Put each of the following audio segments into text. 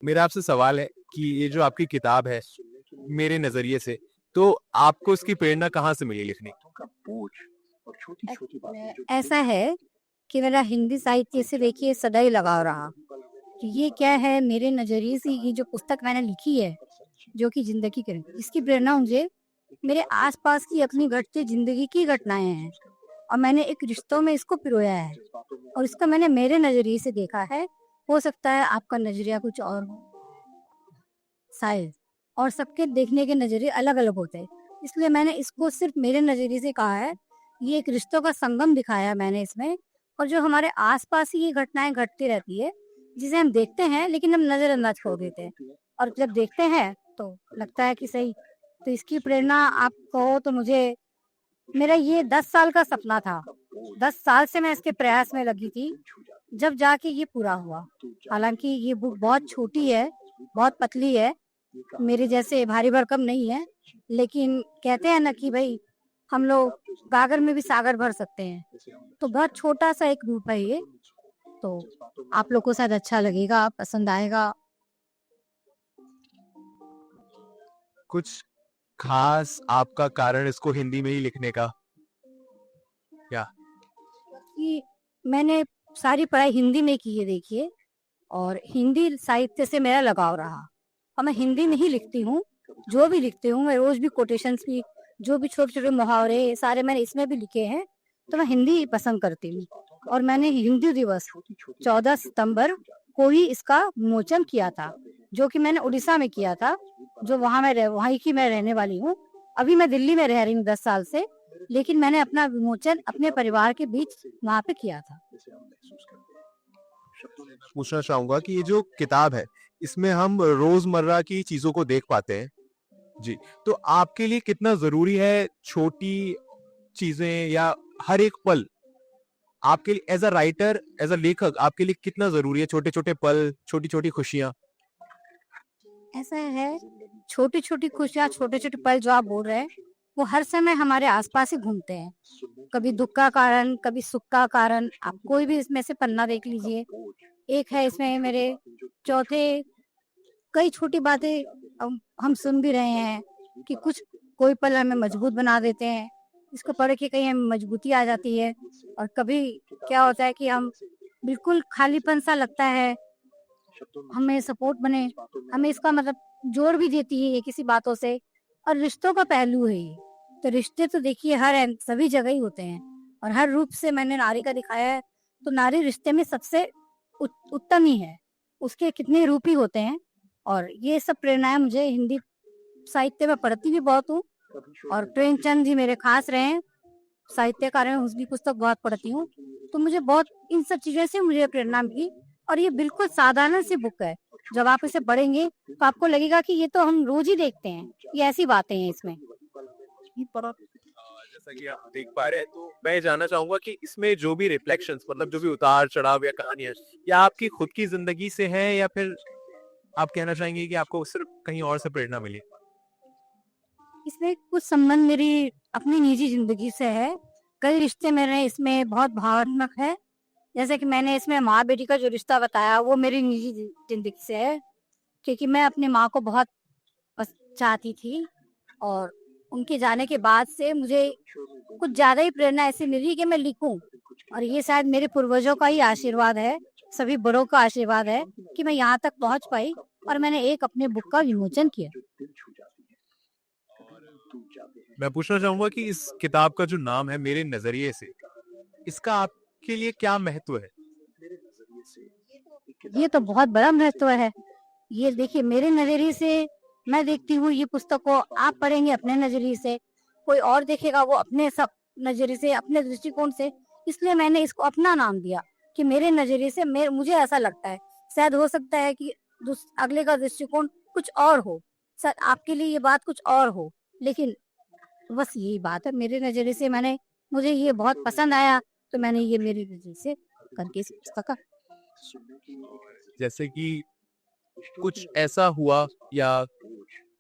मेरा आपसे सवाल है कि ये जो आपकी किताब है मेरे नजरिए से, तो आपको इसकी प्रेरणा कहाँ से मिली लिखने की? ऐसा है कि मेरा हिंदी साहित्य से देखिए सदा ही लगाव रहा। कि ये क्या है, मेरे नज़रिए से ये जो पुस्तक मैंने लिखी है, जो कि ज़िंदगी की इसकी प्रेरणा मुझे मेरे आसपास की अपनी घटती ज़िंदगी की घटनाएं हैं, और मैंने एक रिश्तों में इसको पिरोया है, और इसका मैंने मेरे नज़रिए से देखा है। हो सकता है आपका नज़रिया कुछ और हो, शायद, और सबके देखने के नज़रिए अलग-अलग होते हैं। इसलिए मैंने इसको सिर्फ मेरे नज़रिए से कहा है। ये एक रिश्तों का संगम दिखाया है मैंने इसमें, और जो हमारे आस-पास ही ये घटनाएँ घटती रहती है, जिसे हम देखते हैं लेकिन हम नज़रअंदाज छोड़ देते हैं, और जब देखते हैं तो लगता है कि सही। तो इसकी प्रेरणा आप कहो तो मुझे, मेरा ये 10 साल का सपना था। 10 साल से मैं इसके प्रयास में लगी थी, जब जाके ये पूरा हुआ। हालाँकि ये बुक बहुत छोटी है, बहुत पतली है, मेरे जैसे भारी भरकम नहीं है, लेकिन कहते हैं ना कि भई हम लोग गागर में भी सागर भर सकते हैं, तो बहुत छोटा-सा एक रूप है ये। तो आप लोग को शायद अच्छा लगेगा, पसंद आएगा। कुछ खास आपका कारण इसको हिंदी में ही लिखने का क्या? कि मैंने सारी पढ़ाई हिंदी में की है देखिए, और हिंदी साहित्य से मेरा लगाव रहा, और मैं हिंदी में ही लिखती हूँ। जो भी लिखती हूँ मैं, रोज़ भी कोटेशंस भी, जो भी छोटे-छोटे मुहावरे सारे मैंने इसमें भी लिखे हैं, तो मैं हिंदी ही पसंद करती हूँ। और मैंने हिंदी दिवस 14 सितंबर को ही इसका विमोचन किया था, जो कि मैंने उड़ीसा में किया था, जो वहीं की मैं रहने वाली हूँ। अभी मैं दिल्ली में रह रही हूँ 10 साल से, लेकिन मैंने अपना विमोचन अपने परिवार के बीच वहाँ पे किया था। पूछना चाहूंगा कि ये जो किताब है इसमें हम रोजमर्रा की चीजों को देख पाते हैं जी, तो आपके लिए कितना जरूरी है छोटी चीजें या हर एक पल आपके लिए as a writer, as a लेखक आपके लिए कितना जरूरी है? छोटे छोटे पल, छोटी छोटी खुशियां। ऐसा है, छोटी-छोटी खुशियाँ, छोटे-छोटे पल जो आप बोल रहे हैं, वो हर समय हमारे आस-पास ही घूमते हैं। कभी दुःख का कारण, कभी सुख का कारण, आप कोई भी इसमें से पन्ना देख लीजिए। एक है इसमें मेरे चौथे, कई छोटी बातें हम सुन भी रहे हैं कि कुछ कोई पल हमें मजबूत बना देते हैं। इसको पढ़ के कहीं हमें मजबूती आ जाती है, और कभी क्या होता है कि हम बिल्कुल खालीपन-सा लगता है, हमें सपोर्ट बने, हमें इसका मतलब जोड़ भी देती है ये किसी बातों से। और रिश्तों का पहलू है ये। तो रिश्ते तो देखिए सभी जगह ही होते हैं, और हर रूप से मैंने नारी का दिखाया है, तो नारी रिश्ते में सबसे उत्तम ही है। उसके कितने रूप ही होते हैं, और ये सब प्रेरणाएँ मुझे हिंदी साहित्य में पढ़ती भी बहुत हूँ, और प्रेमचंद जी मेरे खास रहे हैं, साहित्यकार हैं, उसकी पुस्तक बहुत पढ़ती हूँ। तो मुझे बहुत इन सब चीज़ों से मुझे प्रेरणा मिली, और ये बिल्कुल साधारण सी बुक है। जब आप इसे पढ़ेंगे तो आपको लगेगा कि ये तो हम रोज़ ही देखते हैं, ये ऐसी बातें हैं इसमें। जैसा कि आप देख पा रहे हैं, तो मैं ये जानना चाहूंगा कि इसमें जो भी रिफ्लेक्शंस, मतलब जो भी उतार चढ़ाव या कहानियां, या आपकी खुद की जिंदगी से हैं या फिर आप कहना चाहेंगे कि आपको सिर्फ कहीं और से प्रेरणा मिली? इसमें कुछ संबंध मेरी अपनी निजी ज़िंदगी से है। कई रिश्ते मेरे इसमें बहुत भावनात्मक है। जैसे कि मैंने इसमें माँ-बेटी का जो रिश्ता बताया, वो मेरी निजी ज़िंदगी से है, क्योंकि मैं अपनी माँ को बहुत चाहती थी, और उनके जाने के बाद से मुझे कुछ ज़्यादा ही प्रेरणा ऐसी मिली कि मैं लिखूं, और ये शायद मेरे पूर्वजों का ही आशीर्वाद है, सभी बड़ों का आशीर्वाद है कि मैं यहाँ तक पहुँच पाई, और मैंने एक अपने बुक का विमोचन किया। मैं पूछना चाहूंगा कि इस किताब का जो नाम है मेरे नजरिए से, इसका आपके लिए क्या महत्व है? ये तो बहुत बड़ा महत्व है। ये देखिए, मेरे नज़रिए से मैं देखती हूँ ये पुस्तक को, आप पढ़ेंगे अपने नज़रिए से, कोई और देखेगा वो अपने सब नज़रिए से, अपने दृष्टिकोण से। इसलिए मैंने इसको अपना नाम दिया कि मेरे नज़रिए से मुझे ऐसा लगता है। शायद हो सकता है कि अगले का दृष्टिकोण कुछ और हो, शायद आपके लिए ये बात कुछ और हो, लेकिन बस यही बात है। मेरे नज़रिए से मुझे ये बहुत पसंद आया, तो मैंने ये मेरे नज़रिए से करके इस पुस्तक का। जैसे कि कुछ ऐसा हुआ, या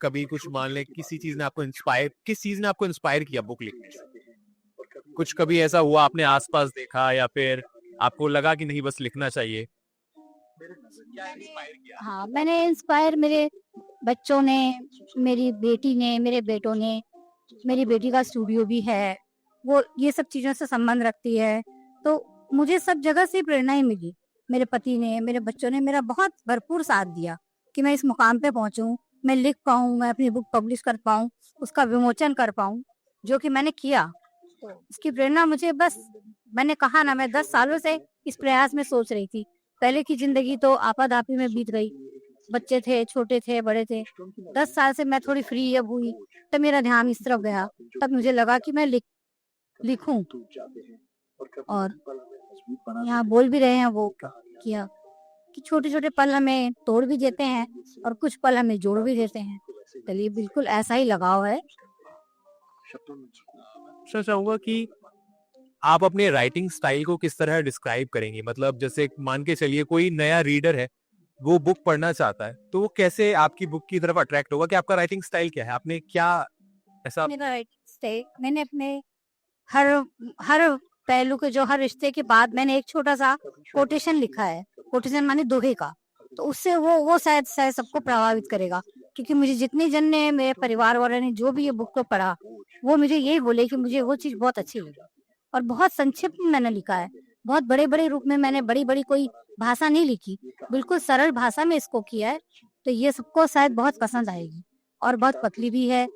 कभी कुछ मान लें किसी चीज ने आपको इंस्पायर, किस चीज ने आपको इंस्पायर किया बुक लिखने से? कुछ कभी ऐसा हुआ आपने आसपास देखा, या फिर आपको लगा कि नहीं बस लिखना चाहिए? क्या इंस्पायर किया? हाँ, मैंने इंस्पायर मेरे बच्चों ने, मेरी बेटी ने, मेरे बेटों ने, मेरी बेटी का स्टूडियो भी है, वो ये सब चीज़ों से संबंध रखती है, तो मुझे सब जगह से प्रेरणा ही मिली। मेरे पति ने, मेरे बच्चों ने मेरा बहुत भरपूर साथ दिया कि मैं इस मुकाम पे पहुँचूँ, मैं लिख पाऊँ, मैं अपनी बुक पब्लिश कर पाऊँ, उसका विमोचन कर पाऊँ, जो कि मैंने किया। तो इसकी प्रेरणा मुझे बस, मैंने कहा ना, मैं 10 सालों से इस प्रयास में सोच रही थी। पहले की ज़िंदगी तो आपाधापी में बीत गई। बच्चे थे, छोटे थे, बड़े थे। 10 साल से मैं थोड़ी फ्री अब हुई, तब मेरा ध्यान इस तरफ गया। तब मुझे लगा कि मैं लिखूं, और यहाँ बोल भी रहे हैं वो किया कि छोटे-छोटे पल हमें तोड़ भी देते हैं और कुछ पल हमें जोड़ भी देते हैं। चलिए, बिल्कुल ऐसा ही लगाव है। पूछना चाहूंगा कि आप अपने राइटिंग स्टाइल को किस तरह डिस्क्राइब करेंगे? मतलब जैसे मान के चलिए कोई नया रीडर है, वो बुक पढ़ना चाहता है, तो वो कैसे आपकी बुक की तरफ अट्रैक्ट होगा? कि आपका राइटिंग स्टाइल क्या है? आपने क्या ऐसा मेरा राइटिंग स्टाइल, मैंने अपने हर हर पहलू के, जो हर रिश्ते के बाद मैंने एक छोटा-सा कोटेशन लिखा है। कोटेशन माने दोहे का। तो उससे वो शायद सबको प्रभावित करेगा। क्योंकि मुझे जितने जन ने, मेरे परिवार वालों ने जो भी ये बुक को पढ़ा, वो मुझे यही बोले कि मुझे वो चीज़ बहुत अच्छी लगी। और बहुत संक्षिप्त में मैंने लिखा है। बहुत बड़े-बड़े रूप में मैंने बड़ी-बड़ी कोई भाषा नहीं लिखी। बिल्कुल सरल भाषा में इसको किया है। तो ये सबको शायद बहुत पसंद आएगी। और बहुत पतली भी है।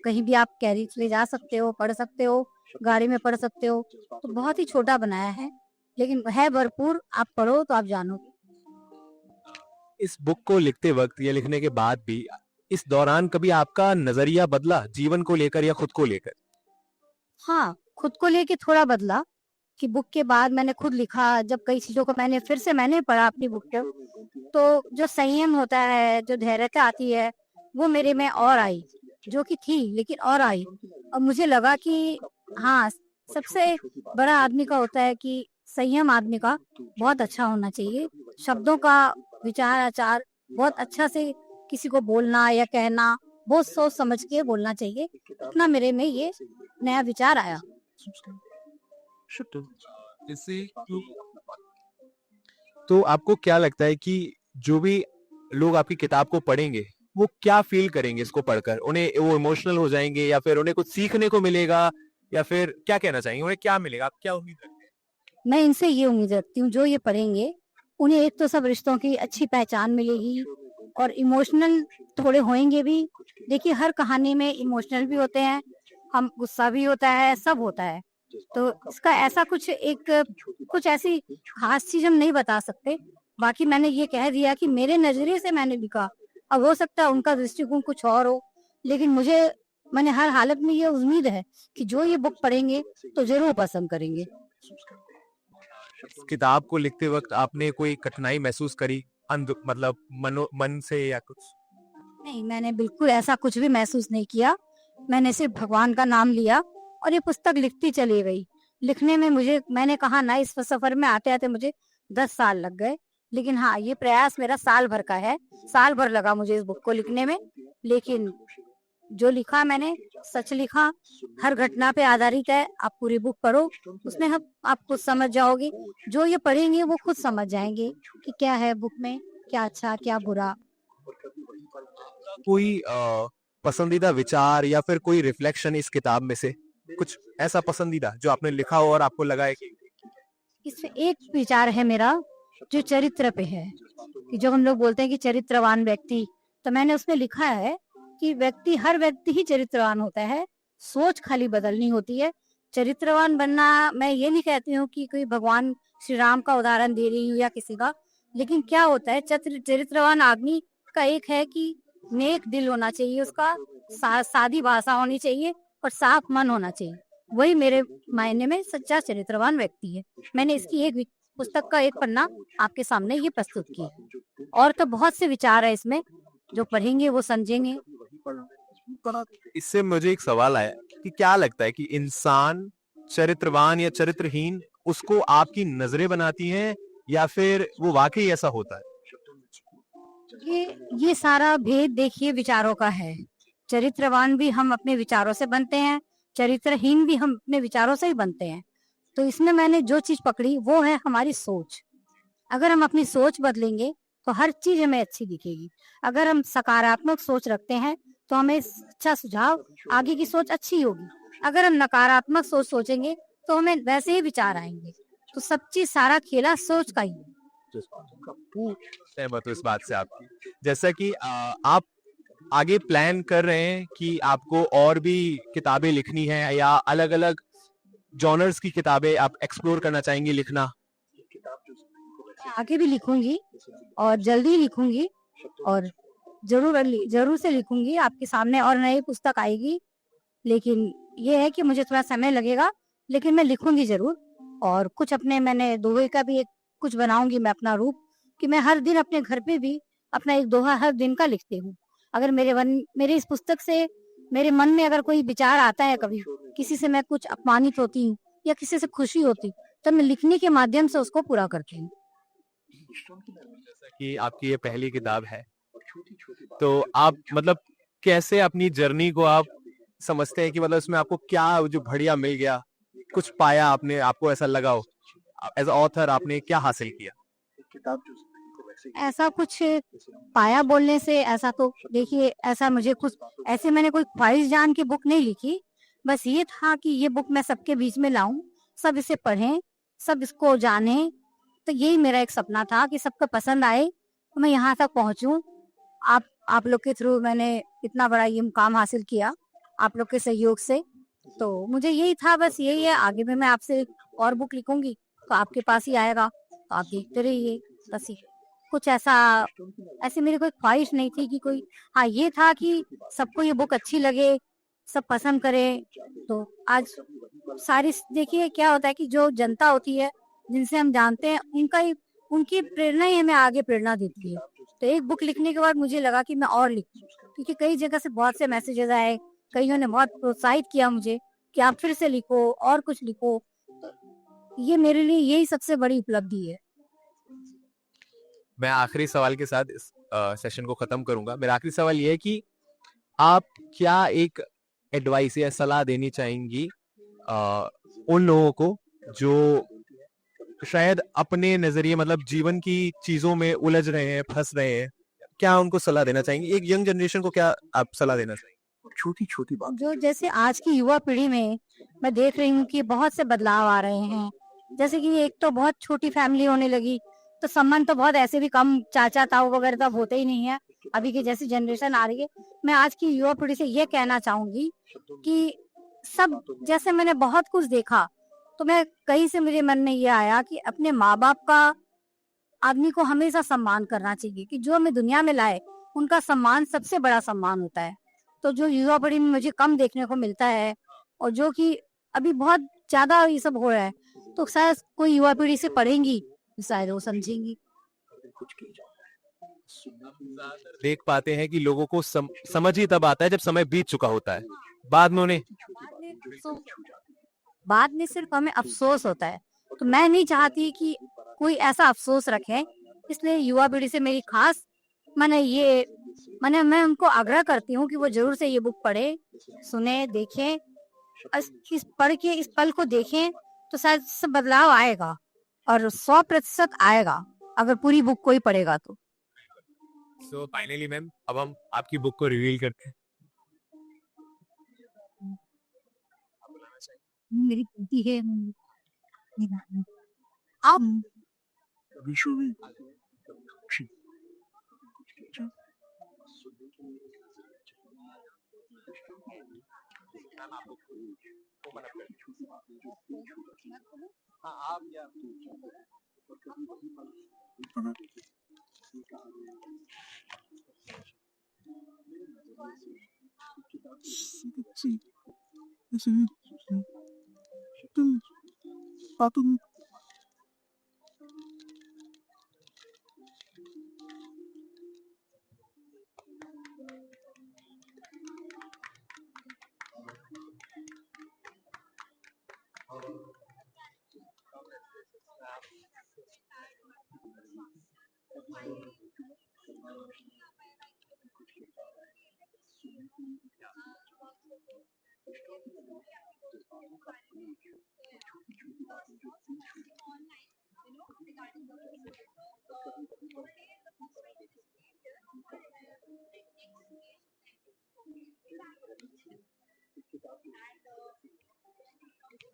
कहीं भी आप कैरी ले जा सकते हो, पढ़ सकते हो, गाड़ी में पढ़ सकते हो। तो बहुत ही छोटा बनाया है, लेकिन है भरपूर। आप पढ़ो तो आप जानोगे। इस बुक को लिखते वक्त या लिखने के बाद भी इस दौरान कभी आपका नजरिया बदला जीवन को लेकर या खुद को लेकर? हाँ, खुद को लेके थोड़ा बदला कि बुक के बाद मैंने खुद लिखा, जब कई चीज़ों को मैंने फिर से मैंने पढ़ा अपनी बुक को, तो जो संयम होता है, जो धैर्यता आती है, वो मेरे में और आई, जो कि थी लेकिन और आई। और मुझे लगा कि हाँ, सबसे बड़ा आदमी का होता है कि संयम आदमी का बहुत अच्छा होना चाहिए। शब्दों का विचार आचार बहुत अच्छा से किसी को बोलना या कहना, बहुत सोच समझ के बोलना चाहिए। इतना मेरे में ये नया विचार आया। इससे तो आपको क्या लगता है कि जो भी लोग आपकी किताब को पढ़ेंगे, वो क्या फील करेंगे इसको पढ़कर? उन्हें वो इमोशनल हो जाएंगे या फिर उन्हें कुछ सीखने को मिलेगा, या फिर क्या कहना चाहेंगे? उन्हें क्या मिलेगा? आप क्या उम्मीद रखते हैं? मैं इनसे ये उम्मीद रखती हूँ, जो ये पढ़ेंगे, उन्हें एक तो सब रिश्तों की अच्छी पहचान मिलेगी और इमोशनल थोड़े होएंगे भी। देखिए, हर कहानी में इमोशनल भी होते हैं, हम गुस्सा भी होता है, सब होता है। तो इसका ऐसा कुछ ऐसी खास चीज हम नहीं बता सकते। बाकी मैंने ये कह दिया कि मेरे नजरिए से मैंने लिखा। अब हो सकता है उनका दृष्टिकोण कुछ और हो, लेकिन मैंने हर हालत में ये उम्मीद है कि जो ये बुक पढ़ेंगे तो जरूर पसंद करेंगे। इस किताब को लिखते वक्त आपने कोई कठिनाई महसूस करी? मतलब मन से या कुछ? नहीं, मैंने बिल्कुल ऐसा कुछ भी महसूस नहीं किया। मैंने सिर्फ भगवान का नाम लिया और ये पुस्तक लिखती चली गई। लिखने में मैंने कहा ना, इस सफर में आते-आते मुझे 10 साल लग गए। लेकिन हाँ, ये प्रयास मेरा साल भर का है। साल भर लगा मुझे इस बुक को लिखने में। लेकिन जो लिखा मैंने, सच लिखा, हर घटना पे आधारित है। आप पूरी बुक पढ़ो, उसमें आप खुद समझ जाओगे। जो ये पढ़ेंगे वो खुद समझ जाएंगे कि क्या है बुक में, क्या अच्छा, क्या बुरा। कोई पसंदीदा विचार या फिर कोई रिफ्लेक्शन इस किताब में से कुछ ऐसा पसंदीदा जो आपने लिखा हो और आपको लगा है कि इसमें एक विचार है मेरा, जो चरित्र पे है, कि जब हम लोग बोलते हैं कि चरित्रवान व्यक्ति, तो मैंने उसमें लिखा है कि हर व्यक्ति ही चरित्रवान होता है। सोच खाली बदलनी होती है। चरित्रवान बनना, मैं ये नहीं कहती हूँ कि कोई भगवान श्री राम का उदाहरण दे रही हूँ या किसी का। लेकिन क्या होता है, चरित्रवान आदमी का एक है कि नेक दिल होना चाहिए उसका, सादी भाषा होनी चाहिए और साफ मन होना चाहिए। वही मेरे मायने में सच्चा चरित्रवान व्यक्ति है। मैंने इसकी एक पुस्तक का एक पन्ना आपके सामने ये प्रस्तुत किया। और तो बहुत से विचार है इसमें, जो पढ़ेंगे वो समझेंगे। इससे मुझे एक सवाल आया कि क्या लगता है कि इंसान चरित्रवान या चरित्रहीन उसको आपकी नजरें बनाती हैं या फिर वो वाकई ऐसा होता है? ये सारा भेद देखिए विचारों का है। चरित्रवान भी हम अपने विचारों से बनते हैं, चरित्रहीन भी हम अपने विचारों से ही बनते हैं। तो इसमें मैंने जो चीज पकड़ी वो है हमारी सोच। अगर हम अपनी सोच बदलेंगे तो हर चीज हमें अच्छी दिखेगी। अगर हम सकारात्मक सोच रखते हैं तो हमें अच्छा सुझाव, आगे की सोच अच्छी होगी। अगर हम नकारात्मक सोच सोचेंगे तो हमें वैसे ही विचार आएंगे। तो सब चीज, सारा खेला सोच का ही है। सहमत हूँ इस बात से आपकी। जैसा कि आप आगे प्लान कर रहे हैं कि आपको और भी किताबें लिखनी है या अलग अलग जॉनर्स की किताबें आप एक्सप्लोर करना चाहेंगे लिखना। मैं आगे भी लिखूंगी और जल्दी ही लिखूंगी, और जरूर से लिखूंगी आपके सामने, और नई पुस्तक आएगी। लेकिन ये है कि मुझे थोड़ा समय लगेगा, लेकिन मैं लिखूंगी जरूर। और कुछ अपने, मैंने दोहे का भी एक कुछ बनाऊंगी मैं अपना रूप, कि मैं हर दिन अपने घर पे भी अपना एक दोहा हर दिन का लिखती हूँ। अगर मेरे इस पुस्तक से मेरे मन में अगर कोई विचार आता है, कभी किसी से मैं कुछ अपमानित होती हूँ या किसी से खुशी होती, तो मैं लिखने के माध्यम से उसको पूरा करती हूँ। जैसा कि आपकी ये पहली किताब है, तो आप मतलब कैसे अपनी जर्नी को आप समझते हैं कि मतलब इसमें आपको क्या जो बढ़िया मिल गया, कुछ पाया आपने, आपको ऐसा लगा हो एज ऑथर आपने क्या हासिल किया। ऐसा कुछ पाया बोलने से, ऐसा तो देखिए, ऐसा मुझे कुछ, ऐसे मैंने कोई ख्वाहिश जान की बुक नहीं लिखी। बस ये था कि ये बुक मैं सबके बीच में लाऊं, सब इसे पढ़ें, सब इसको जानें। तो यही मेरा एक सपना था कि सबको पसंद आए, तो मैं यहाँ तक पहुंचूं। आप लोग के थ्रू मैंने इतना बड़ा ये मुकाम हासिल किया, आप लोग के सहयोग से। तो मुझे यही था, बस यही है। आगे भी मैं आपसे और बुक लिखूंगी तो आपके पास ही आएगा, तो आप देखते रहिए। बस ये कुछ ऐसा, ऐसी मेरी कोई ख्वाहिश नहीं थी कि कोई, हाँ ये था कि सबको ये बुक अच्छी लगे, सब पसंद करे। तो आज सारी, देखिए क्या होता है कि जो जनता होती है, जिनसे हम जानते हैं, उनकी प्रेरणा ही हमें आगे प्रेरणा देती है। तो एक बुक लिखने के बाद मुझे लगा कि मैं और लिखूं, क्योंकि कई जगह से बहुत से मैसेजेस आए, कईयों ने बहुत प्रोत्साहित किया मुझे कि आप फिर से लिखो और कुछ लिखो। ये मेरे लिए यही सबसे बड़ी उपलब्धि है। मैं आखिरी सवाल के साथ इस सेशन को खत्म करूंगा। मेरा आखिरी सवाल ये है कि आप क्या एक एडवाइस या सलाह देनी चाहेंगी उन लोगों को जो शायद अपने नजरिए मतलब जीवन की चीजों में उलझ रहे हैं, फंस रहे हैं, क्या उनको सलाह देना चाहेंगे? एक यंग जनरेशन को क्या आप सलाह देना चाहेंगे? छोटी छोटी बात जो जैसे आज की युवा पीढ़ी में मैं देख रही हूँ कि बहुत से बदलाव आ रहे हैं। जैसे कि एक तो बहुत छोटी फैमिली होने लगी, तो संबंध तो बहुत ऐसे भी कम, चाचा ताऊ वगैरह तो अब होते ही नहीं है। अभी की जैसी जनरेशन आ रही है, मैं आज की युवा पीढ़ी से ये कहना चाहूंगी कि सब, जैसे मैंने बहुत कुछ देखा, तो मैं कहीं से मेरे मन में ये आया कि अपने माँ बाप का आदमी को हमेशा सम्मान करना चाहिए, कि जो हमें दुनिया में लाए, उनका सम्मान सबसे बड़ा सम्मान होता है। तो जो युवा पीढ़ी में मुझे कम देखने को मिलता है, और जो कि अभी बहुत ज्यादा ये सब हो रहा है, तो शायद कोई युवा पीढ़ी से पढ़ेंगी तो शायद वो समझेंगी। देख पाते हैं कि लोगों को समझ ही तब आता है जब समय बीत चुका होता है, बाद में उन्हें बाद में सिर्फ हमें अफसोस होता है। तो मैं नहीं चाहती कि कोई ऐसा अफसोस रखे, इसलिए युवा पीढ़ी से मेरी खास, मैं उनको आग्रह करती हूँ कि वो जरूर से ये बुक पढ़े, सुने, देखें। इस पढ़ के इस पल को देखें, तो शायद सब बदलाव आएगा, और 100% आएगा अगर पूरी बुक कोई पढ़ेगा तो। सो फाइनली मैम, अब हम आपकी बुक को रिवील करते हैं। मेरी बेटी है, आप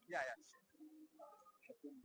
या